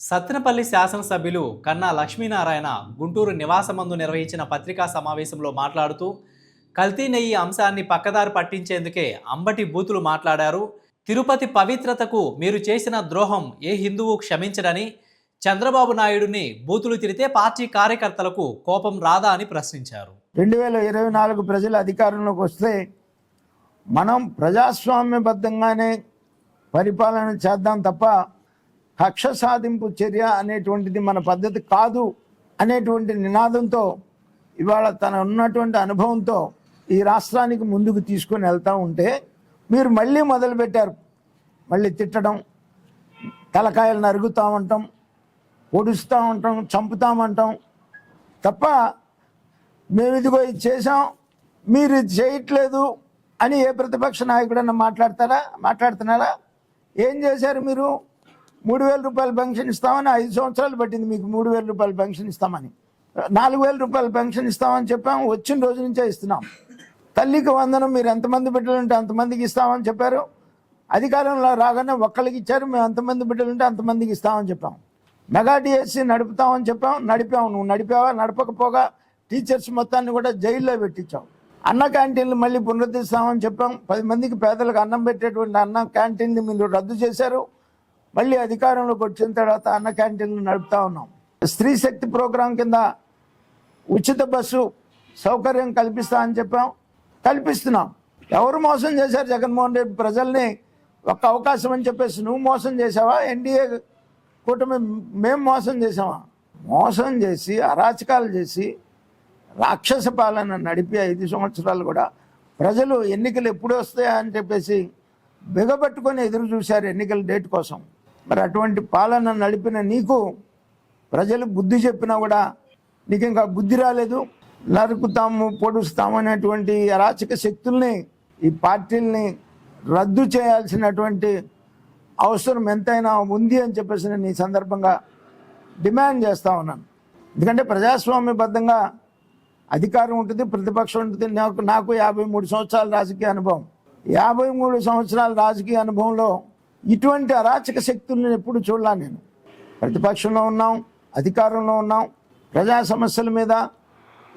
సత్తెనపల్లి శాసనసభ్యులు కన్నా లక్ష్మీనారాయణ గుంటూరు నివాసమందు నిర్వహించిన పత్రికా సమావేశంలో మాట్లాడుతూ కల్తీ నెయ్యి అంశాన్ని పక్కదారి పట్టించేందుకే అంబటి బూతులు మాట్లాడారు. తిరుపతి పవిత్రతకు మీరు చేసిన ద్రోహం ఏ హిందువు క్షమించడని, చంద్రబాబు నాయుడుని బూతులు తిరితే పార్టీ కార్యకర్తలకు కోపం రాదా అని ప్రశ్నించారు. 2024 ప్రజల అధికారంలోకి వస్తే మనం ప్రజాస్వామ్యబద్ధంగానే పరిపాలన చేద్దాం తప్ప కక్ష సాధింపు చర్య అనేటువంటిది మన పద్ధతి కాదు అనేటువంటి నినాదంతో ఇవాళ తన ఉన్నటువంటి అనుభవంతో ఈ రాష్ట్రానికి ముందుకు తీసుకొని వెళ్తూ ఉంటే మీరు మళ్ళీ మొదలుపెట్టారు. మళ్ళీ తిట్టడం, తలకాయలు నరుగుతామంటాం, పొడుస్తూ ఉంటాం, చంపుతామంటాం తప్ప మేము ఇదిగో ఇది చేసాం మీరు ఇది చేయట్లేదు అని ఏ ప్రతిపక్ష నాయకుడన్నా మాట్లాడుతున్నారా? ఏం చేశారు మీరు? 3,000 రూపాయలు పెన్షన్ ఇస్తామని 5 సంవత్సరాలు పట్టింది మీకు 3,000 రూపాయలు పెన్షన్ ఇస్తామని. 4,000 రూపాయలు పెన్షన్ ఇస్తామని చెప్పాము, వచ్చిన రోజు నుంచే ఇస్తున్నాం. తల్లికి వందనం మీరు ఎంతమంది బిడ్డలు ఉంటే అంతమందికి ఇస్తామని చెప్పారు. అధికారంలో రాగానే ఒక్కరికి ఇచ్చారు, మేము ఎంతమంది బిడ్డలు ఉంటే అంతమందికి ఇస్తామని చెప్పాం. మెగా డిఎస్సి నడుపుతామని నడిపాము. నువ్వు నడిపావా? నడపకపోగా టీచర్స్ మొత్తాన్ని కూడా జైల్లో పెట్టించావు. అన్న క్యాంటీన్లు మళ్ళీ పునరుద్ధరిస్తామని చెప్పాం. 10 మందికి పేదలకు అన్నం పెట్టేటువంటి అన్న క్యాంటీన్ని మీరు రద్దు చేశారు. మళ్ళీ అధికారంలోకి వచ్చిన తర్వాత అన్న క్యాంటీన్లు నడుపుతా ఉన్నాం. స్త్రీ శక్తి ప్రోగ్రాం కింద ఉచిత బస్సు సౌకర్యం కల్పిస్తామని చెప్పాం, కల్పిస్తున్నాం. ఎవరు మోసం చేశారు? జగన్మోహన్ రెడ్డి ప్రజల్ని ఒక్క అవకాశం అని చెప్పేసి నువ్వు మోసం చేసావా? ఎన్డీఏ కూటమి మేము మోసం చేసావా? మోసం చేసి అరాచకాలు చేసి రాక్షస పాలన నడిపి 5 సంవత్సరాలు కూడా ప్రజలు ఎన్నికలు ఎప్పుడు వస్తాయా అని చెప్పేసి బిగబట్టుకొని ఎదురు చూశారు ఎన్నికల డేట్ కోసం. మరి అటువంటి పాలన నడిపిన నీకు ప్రజలు బుద్ధి చెప్పినా కూడా నీకు ఇంకా బుద్ధి రాలేదు. నరుకుతాము, పొడుస్తాము అనేటువంటి అరాచక శక్తుల్ని, ఈ పార్టీల్ని రద్దు చేయాల్సినటువంటి అవసరం ఎంతైనా ఉంది అని చెప్పేసి నేను ఈ సందర్భంగా డిమాండ్ చేస్తూ ఉన్నాను. ఎందుకంటే ప్రజాస్వామ్యబద్ధంగా అధికారం ఉంటుంది, ప్రతిపక్షం ఉంటుంది. నాకు 53 సంవత్సరాల రాజకీయ అనుభవం. 53 సంవత్సరాల రాజకీయ అనుభవంలో ఇటువంటి అరాచక శక్తులను ఎప్పుడు చూడలా. నేను ప్రతిపక్షంలో ఉన్నాం, అధికారంలో ఉన్నాం, ప్రజా సమస్యల మీద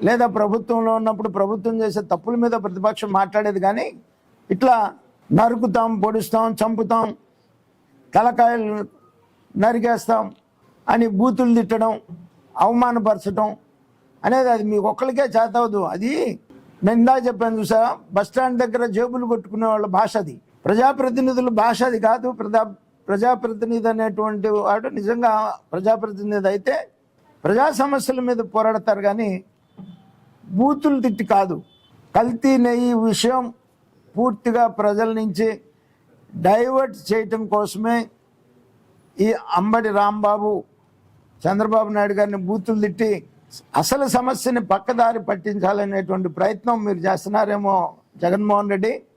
లేదా ప్రభుత్వంలో ఉన్నప్పుడు ప్రభుత్వం చేసే తప్పుల మీద ప్రతిపక్షం మాట్లాడేది. కానీ ఇట్లా నరుకుతాం, పొడుస్తాం, చంపుతాం, తలకాయలు నరికేస్తాం అని బూతులు తిట్టడం, అవమానపరచడం అనేది అది మీకు ఒక్కరికే చేతవదు. అది నేను ఇందా చెప్పాను చూసారా, బస్టాండ్ దగ్గర జేబులు కొట్టుకునే వాళ్ళ భాష అది. ప్రజాప్రతినిధుల భాష అది కాదు. ప్రజాప్రతినిధి అనేటువంటి వాడు నిజంగా ప్రజాప్రతినిధి అయితే ప్రజా సమస్యల మీద పోరాడతారు, కానీ బూతులు తిట్టి కాదు. కల్తీ నెయ్యి విషయం పూర్తిగా ప్రజల నుంచి డైవర్ట్ చేయటం కోసమే ఈ అంబటి రాంబాబు చంద్రబాబు నాయుడు గారిని బూతులు తిట్టి అసలు సమస్యని పక్కదారి పట్టించాలనేటువంటి ప్రయత్నం మీరు చేస్తున్నారేమో జగన్మోహన్ రెడ్డి.